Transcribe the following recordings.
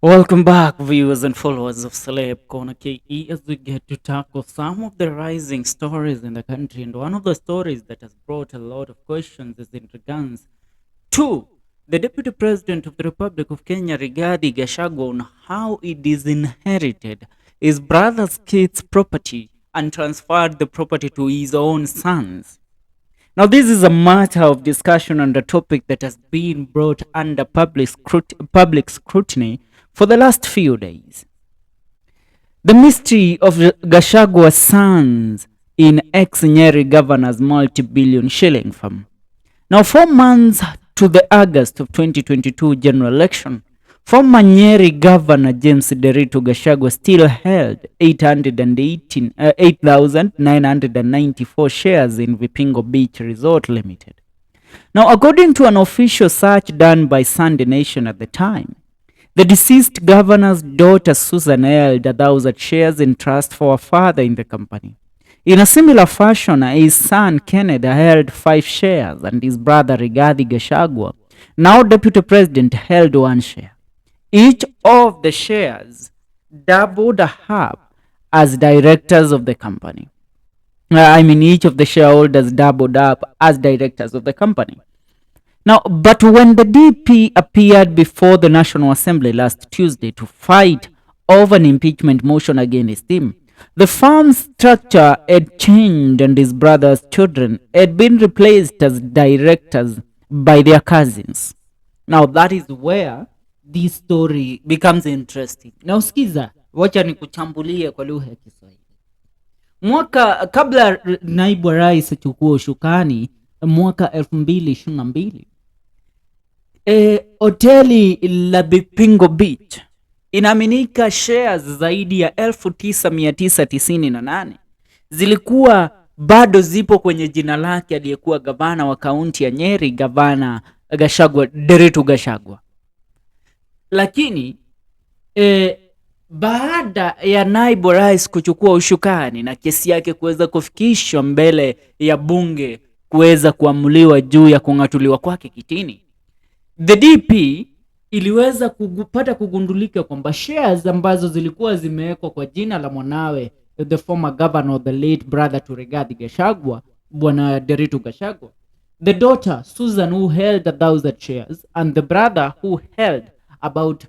Welcome back, viewers and followers of Celeb Corner KE, as we get to tackle some of the rising stories in the country. And one of the stories that has brought a lot of questions is in regards to the Deputy President of the Republic of Kenya, Rigathi Gachagua, on how he disinherited his brother's kid's property and transferred the property to his own sons. Now, this is a matter of discussion and a topic that has been brought under public scrutiny for the last few days. The mystery of Gashagua's sons in ex-Nyeri governor's multi-billion shilling firm. Now, 4 months to the August of 2022 general election, former Nyeri governor James Nderitu Gachagua still held 8,994 shares in Vipingo Beach Resort Ltd. Now, according to an official search done by Sunday Nation at the time, the deceased governor's daughter Susan held 1,000 shares in trust for her father in the company. In a similar fashion, his son Kenneth held 5 shares and his brother Rigathi Gachagua, now deputy president, held 1 share. Each of the shares doubled up as directors of the company. Each of the shareholders doubled up as directors of the company. Now, but when the DP appeared before the National Assembly last Tuesday to fight over an impeachment motion against him, the firm's structure had changed and his brother's children had been replaced as directors by their cousins. Now, that is where this story becomes interesting. Now, skiza, wacha nikuchambulie kwa lugha ya Kiswahili. Mwaka kabla naibu rais achukue ushukani mwaka 2022, hoteli la Vipingo Beach inaaminika shares zaidi ya 9,998 zilikuwa bado zipo kwenye jina lake aliyekuwa gavana wa kaunti ya Nyeri, gavana Gachagua, Nderitu Gachagua. Lakini baada ya naibu rais kuchukua ushukani na kesi yake kuweza kufikishwa mbele ya bunge kuweza kuamuliwa juu ya kung'atuliwa kwake kitini, the DP iliweza kupata kugundulika kwamba shares ambazo zilikuwa zimewekwa kwa jina la mwanawe, the former governor, the late brother to Rigathi Gachagua, bwana Nderitu Gachagua, the daughter Susan, who held 1,000 shares, and the brother who held about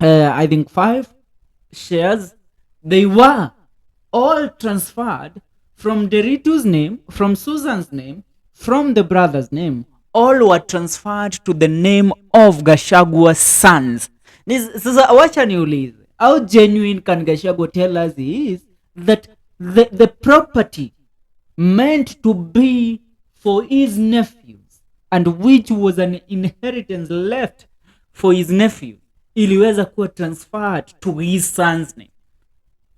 5 shares, they were all transferred from Nderitu's name, from Susan's name, from the brother's name. All were transferred to the name of Gashagua's sons. Sasa wacha niulize, how genuine can Gachagua tell us is that the property meant to be for his nephews, and which was an inheritance left for his nephew, iliweza kuwa transferred to his son's name?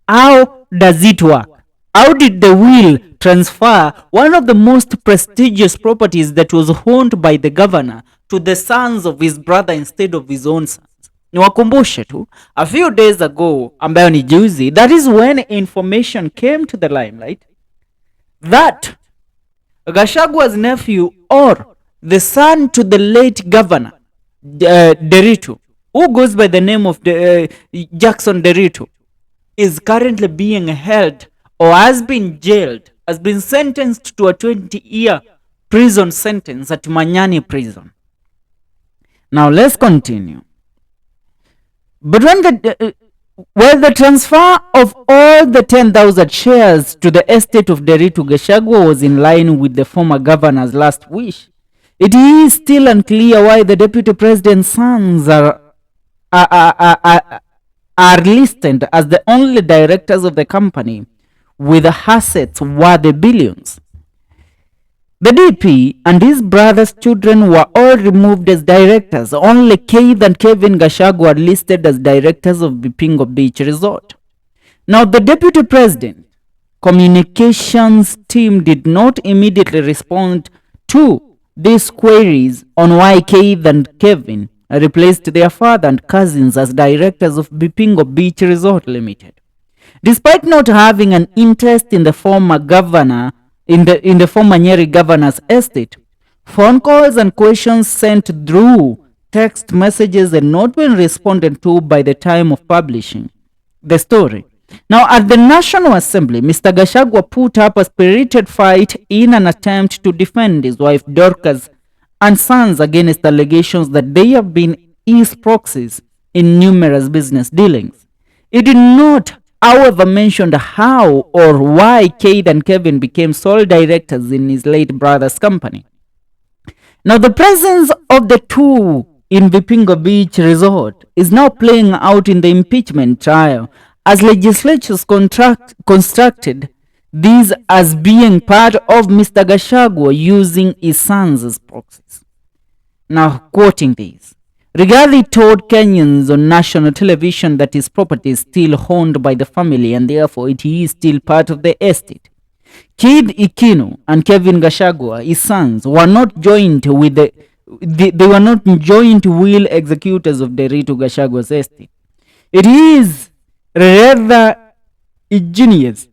How does it work? How did the will transfer one of the most prestigious properties that was owned by the governor to the sons of his brother instead of his own sons? Niwakumbushe tu, a few days ago, ambayo ni juzi, that is when information came to the limelight that Gashagua's nephew, or the son to the late governor, Nderitu, who goes by the name of Jackson Nderitu, is currently being held or has been jailed, has been sentenced to a 20-year prison sentence at Manyani prison. Now let's continue. But when the transfer of all the 10,000 shares to the estate of Nderitu Gachagua was in line with the former governor's last wish, it is still unclear why the deputy president's sons are listed as the only directors of the company with assets worth billions. The DP and his brother's children were all removed as directors. Only Keith and Kevin Gachagua are listed as directors of Vipingo Beach Resort. Now, the deputy president communications team did not immediately respond to these queries on why Keith and Kevin replaced their father and cousins as directors of Vipingo Beach Resort Ltd. Despite not having an interest in the former governor, in the former Nyeri governor's estate, phone calls and questions sent through text messages had not been responded to by the time of publishing the story. Now, at the National Assembly, Mr. Gachagua put up a spirited fight in an attempt to defend his wife Dorcas and sons against allegations that they have been his proxies in numerous business dealings. He did not, however, mention how or why Kate and Kevin became sole directors in his late brother's company. Now, the presence of the two in Vipingo Beach Resort is now playing out in the impeachment trial, as legislatures constructed these as being part of Mr. Gachagua using his sons as proxies. Now, quoting these, Rigathi told Kenyans on national television that his property is still owned by the family and therefore it is still part of the estate. Kid Ikino and Kevin Gachagua, his sons, were not joint with they were not joint will executors of Nderitu Gachagua's estate. It is rather ingenious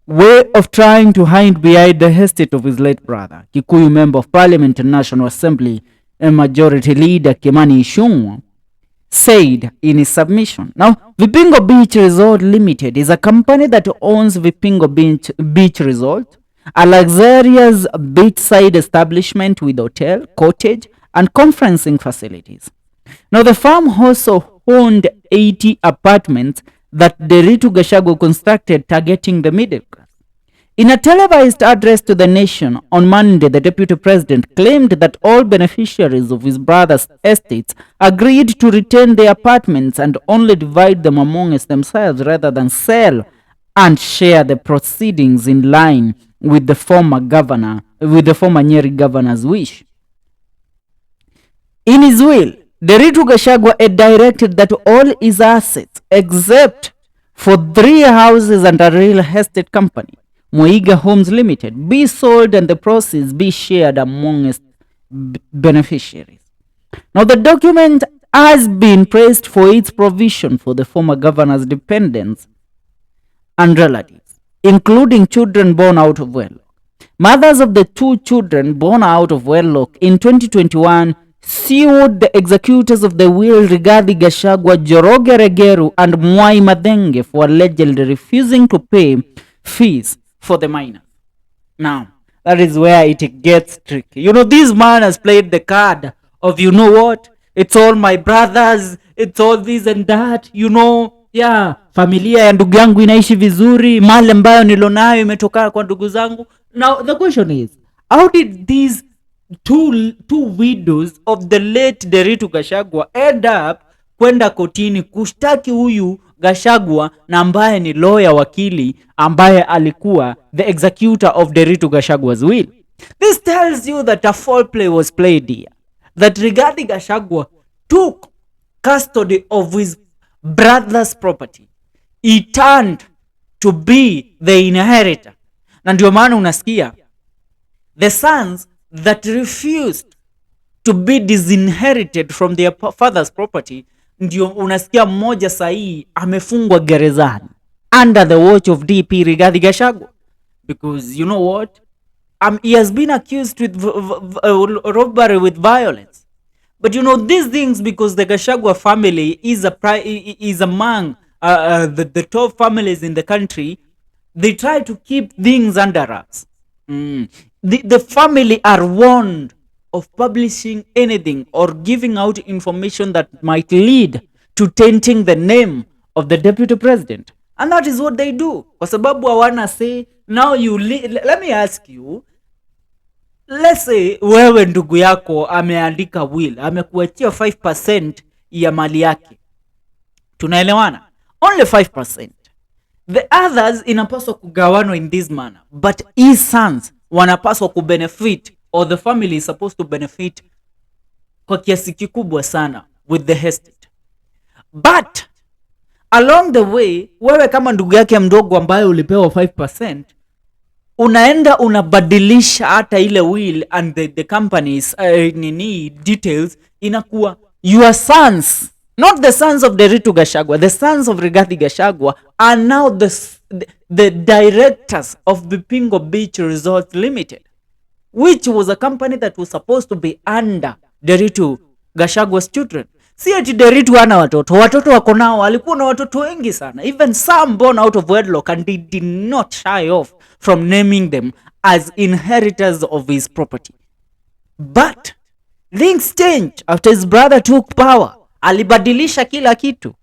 way of trying to hide behind the estate of his late brother, Kikuyu Member of Parliament and National Assembly and Majority Leader Kimani Ichung'wah said in his submission. Now, Vipingo Beach Resort Ltd is a company that owns Vipingo Beach Resort, a luxurious beachside establishment with hotel, cottage, and conferencing facilities. Now, the firm also owned 80 apartments that Nderitu Gachagua constructed targeting the middle class. In a televised address to the nation on Monday, the deputy president claimed that all beneficiaries of his brother's estates agreed to retain their apartments and only divide them amongst themselves rather than sell and share the proceedings in line with the former Nyeri governor's wish. In his will, Nderitu Gachagua had directed that all his assets, except for 3 houses and a real estate company, Moiga Homes Limited, be sold and the proceeds be shared amongst beneficiaries. Now, the document has been praised for its provision for the former governor's dependents and relatives, including children born out of wedlock. Mothers of the 2 children born out of wedlock in 2021 sued the executors of the will Rigathi Gachagua, Njoroge Regeru, and Mwai Madenge for allegedly refusing to pay fees for the minors. Now, that is where it gets tricky. You know, this man has played the card of, you know what, it's all my brothers, it's all this and that, you know, yeah, familia ya ndugu yangu inaishi vizuri, mali ambayo nilonayo imetoka kwa ndugu zangu. Now, the question is, how did these two widows of the late Nderitu Gachagua end up kwenda kotini kushtaki huyu Gachagua na ambaye ni lawyer, wakili ambaye alikuwa the executor of Nderitu Gachagua's will? This tells you that a foul play was played here. That Rigathi Gachagua took custody of his brother's property. He turned to be the inheritor. Na ndio maana unasikia the sons that refused to be disinherited from their father's property, ndio unasikia mmoja sahi amefungwa gerezani under the watch of DP Rigathi Gachagua, because you know what, he has been accused with robbery with violence. But you know these things, because the Gachagua family is among the top families in the country, they try to keep things under wraps. The family are warned of publishing anything or giving out information that might lead to tainting the name of the deputy president. And that is what they do. Kwa sababu hawana say, now you let me ask you, let's say wewe ndugu yako ameandika will, amekuachia 5% ya mali yake. Tunaelewana? Only 5%. The others inapaswa kugawanwa in this manner, but his sons wanapaswa kubenefit, or the family is supposed to benefit kwa kiasi kikubwa sana with the estate. But along the way, wewe kama ndugu yake mdogo ambaye ulipewa 5%, unaenda unabadilisha hata ile will and the company's details, inakuwa your sons, not the sons of Nderitu Gachagua, the sons of Rigathi Gachagua are now the directors of Vipingo Beach Resort Ltd, which was a company that was supposed to be under Nderitu Gachagua's children. Si ati Nderitu hana watoto wako nao, alikuwa na watoto wengi sana, even some born out of wedlock, and he did not shy off from naming them as inheritors of his property. But things changed after his brother took power. Alibadilisha kila kitu.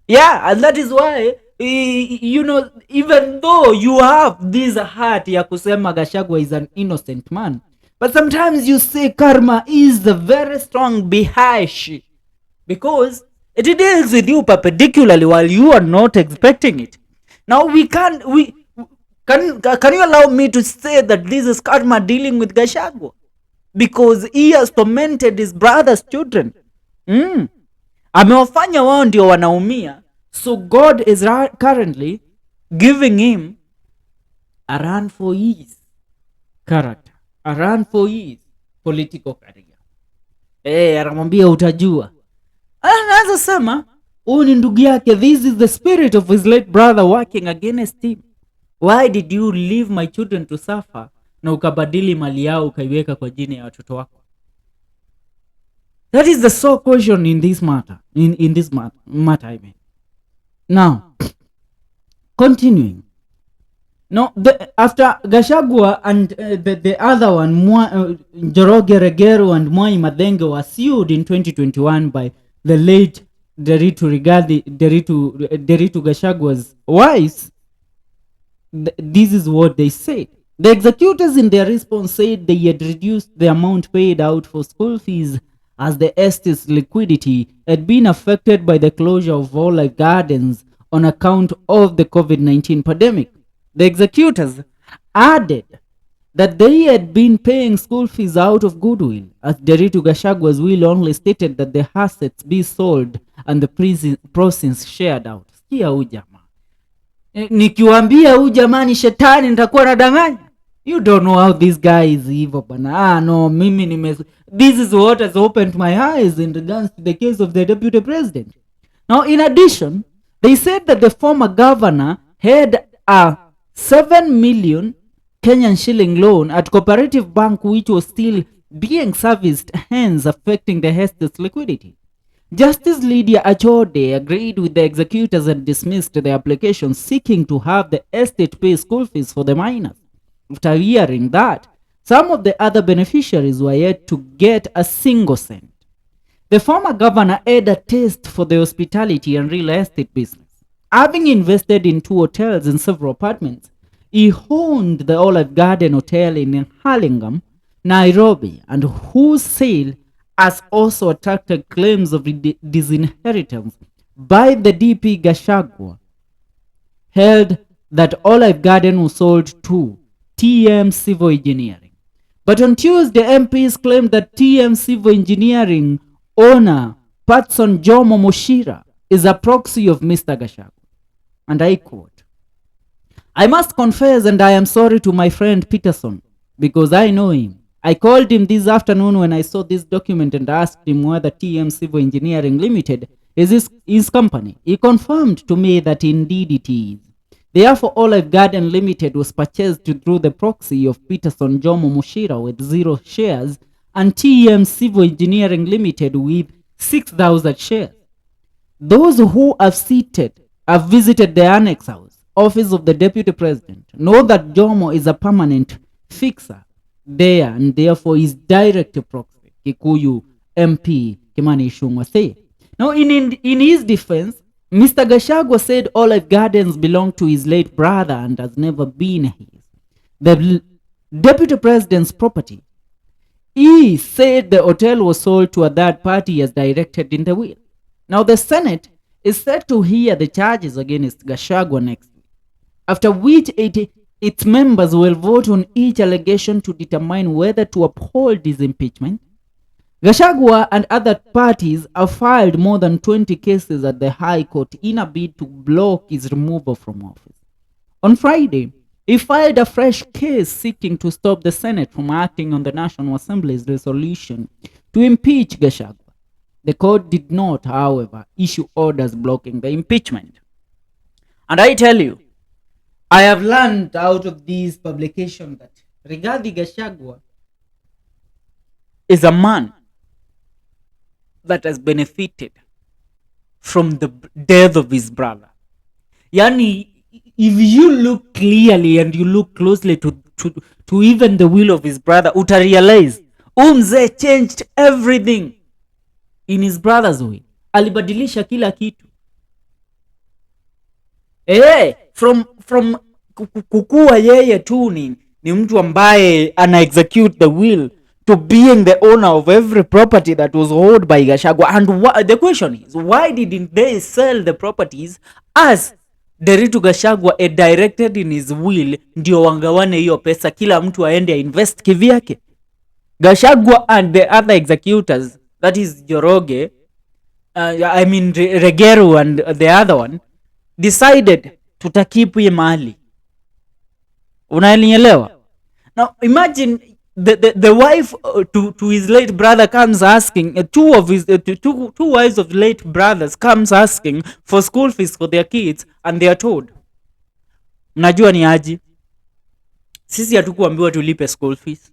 Yeah, and that is why even though you have this heart ya kusema Gachagua is an innocent man, but sometimes you say karma is the very strong bihash, because it deals with you perpendicularly while you are not expecting it. Now can you allow me to say that this is karma dealing with Gachagua? Because he has tormented his brother's children. Amewafanya wao ndio wanaumia. So God is currently giving him a run for his character, a run for his political career. Anamwambia utajua. Anaweza sema huyu ni ndugu yake. This is the spirit of his late brother working against him. Why did you leave my children to suffer, na ukabadili mali yao ukaiweka kwa jina ya watoto wako? That is the sole question in this matter. In this matter, I mean. Now, continuing. No, after Gachagua and the other one, Njoroge Regero and Mwai Madenge, were sued in 2021 by the late Nderitu Gachagua's wives, this is what they said. The executors in their response said they had reduced the amount paid out for school fees as the estate's liquidity had been affected by the closure of all life gardens on account of the COVID-19 pandemic. The executors added that they had been paying school fees out of goodwill, as Nderitu Gachagua's will only stated that the assets be sold and the proceeds shared out. Sikia huyu jamaa. Nikiwaambia huyu jamaa ni shetani nitakuwa nadanganya. You don't know how this guy is evil, bana. No, this is what has opened my eyes in regards to the case of the deputy president. Now, in addition, they said that the former governor had a 7 million Kenyan shilling loan at Cooperative Bank, which was still being serviced, hence affecting the estate's liquidity. Justice Lydia Achode agreed with the executors and dismissed the application seeking to have the estate pay school fees for the minors. After hearing that, some of the other beneficiaries were yet to get a single cent. The former governor had a taste for the hospitality and real estate business. Having invested in 2 hotels and several apartments, he owned the Olive Garden Hotel in Hurlingham, Nairobi, and whose sale has also attracted claims of disinheritance by the DP Gachagua, held that Olive Garden was sold to TM Civil Engineering. But on Tuesday, MPs claimed that TM Civil Engineering owner Patson Jomo Muchira is a proxy of Mr. Gachagua. And I quote, "I must confess, and I am sorry to my friend Peterson, because I know him. I called him this afternoon when I saw this document and asked him whether TM Civil Engineering Limited is his company. He confirmed to me that indeed it is. Therefore, Olive Garden Limited was purchased through the proxy of Peterson Jomo Muchira with 0 shares and TM Civil Engineering Limited with 6,000 shares. Those who have visited the annex house, office of the deputy president, know that Jomo is a permanent fixer there and therefore is direct proxy." Kikuyu MP Kimani Ichung'wah said. Now, in his defense, Mr. Gachagua said Olive Gardens belong to his late brother and has never been his, the deputy president's property. He said the hotel was sold to a third party as directed in the will. Now, the Senate is set to hear the charges against Gachagua next week, after which its members will vote on each allegation to determine whether to uphold his impeachment. Gachagua and other parties have filed more than 20 cases at the High Court in a bid to block his removal from office. On Friday, he filed a fresh case seeking to stop the Senate from acting on the National Assembly's resolution to impeach Gachagua. The court did not, however, issue orders blocking the impeachment. And I tell you, I have learned out of this publication that Rigathi Gachagua is a man that has benefited from the death of his brother. Yani, if you look clearly and you look closely to even the will of his brother, utarealize umze changed everything in his brother's will. Alibadilisha kila kitu. From kukua yeye tu ni mtu ambaye ana execute the will to being the owner of every property that was owned by Gachagua. And the question is, why didn't they sell the properties as Nderitu Gachagua directed in his will, ndio wangawane hiyo pesa, kila mtu aende invest kivyake? Gachagua and the other executors, that is Joroge, Regeru and the other one, decided tutakipu ye mahali. Unaelewa? Now imagine the wife to his late brother comes asking, two wives of late brothers comes asking for school fees for their kids, and they are told, mnajua ni aji, sisi hatukuambiwa tulipe school fees,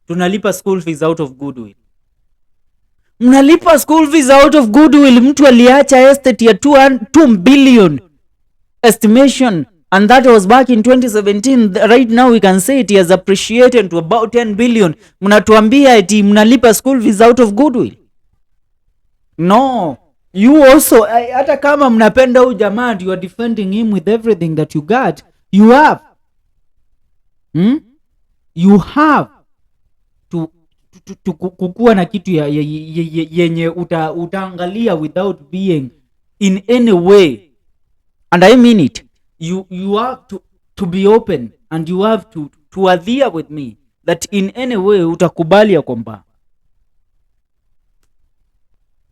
tunalipa school fees out of goodwill. Mnalipa school fees out of goodwill. Mtu aliacha estate ya 2 billion estimation, and that was back in 2017. Right now we can say it has appreciated to about 10 billion. Mnatuambia eti mnalipa school fees out of goodwill? No, you also, hata kama mnapenda huyu jamaa, you are defending him with everything that you got. You have you have to kukua na kitu yenye utaangalia without being in any way, and I mean it. You have to be open, and you have to adhere with me that in any way utakubali ya kwamba.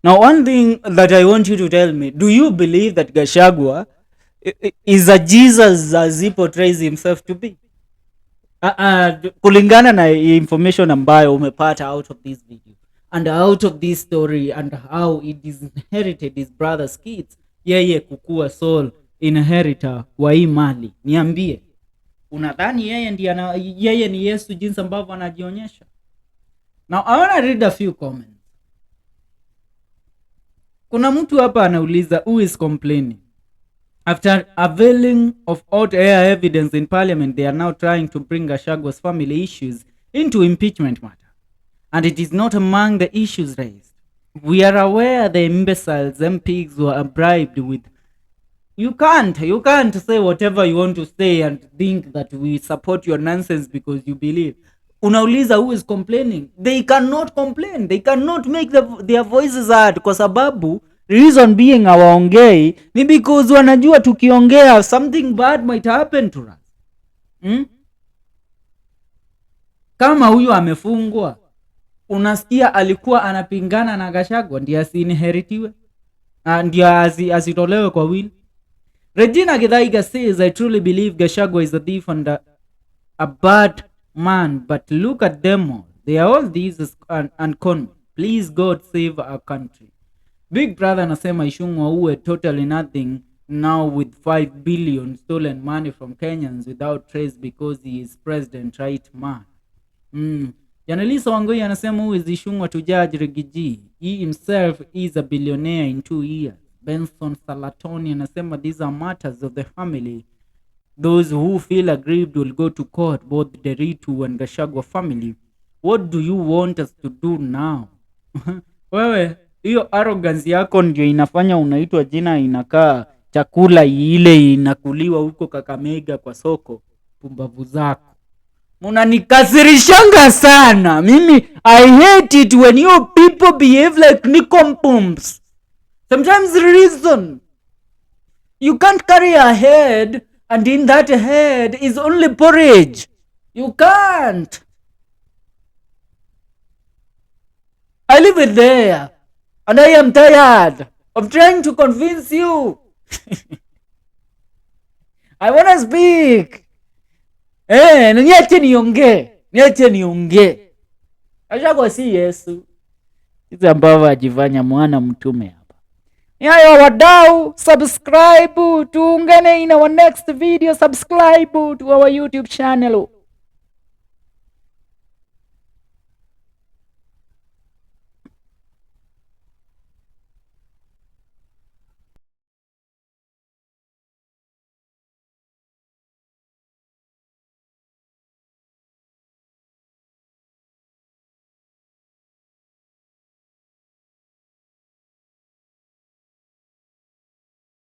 Now one thing that I want you to tell me, do you believe that Gachagua is a Jesus as he portrays himself to be? Kulingana na information ambayo umepata out of this video and out of this story and how he disinherited his brother's kids, yeye kukua sole inheritor wa hii mali, niambie, unadhani yeye ni Yesu jinsi ambavyo anajionyesha? Now I want to read a few comments. Kuna mtu hapa anauliza, who is complaining? After availing of hot air evidence in parliament, they are now trying to bring Gachagua's family issues into impeachment matter. And it is not among the issues raised. We are aware the imbeciles MPs were bribed with. You can't say whatever you want to say and think that we support your nonsense because you believe. Unauliza who is complaining? They cannot complain. They cannot make their voices heard kwa sababu reason being hawaongei ni because wanajua tukiongea something bad might happen to us. Kama huyu amefungwa, unasikia alikuwa anapingana na Gachagua ndiye asinheritiwe, ndiye asitolewe kwa will. Regina Githaiga says, I truly believe Gachagua is a thief and a bad man, but look at them all. They are all these and con. Please God save our country. Big brother anasema Ishungwa uwe totally nothing now with 5 billion stolen money from Kenyans without trace because he is president, right man? Janelisa Wangoi anasema who is Ishungwa to judge Rigiji? He himself is a billionaire in 2 years. Benson Salatoni anasema these are matters of the family. Those who feel aggrieved will go to court, both Nderitu and Gachagua family. What do you want us to do now? Wewe, hiyo arrogance yako ndio inafanya unaitwa jina inakaa chakula ile inakuliwa huko Kakamega kwa soko. Pumbavu zako munanikasirishanga sana. Mimi I hate it when you people behave like nicompumps. Sometimes reason. You can't carry a head and in that head is only porridge. You can't. I leave it there. And I am tired of trying to convince you. I want to speak. Niache niongee. Gachagua si Yesu. Hizi ambavyo ajifanya mwana mtume hapa. Hayo wadau, subscribe, tuungane in our next video. Subscribe to our YouTube channel.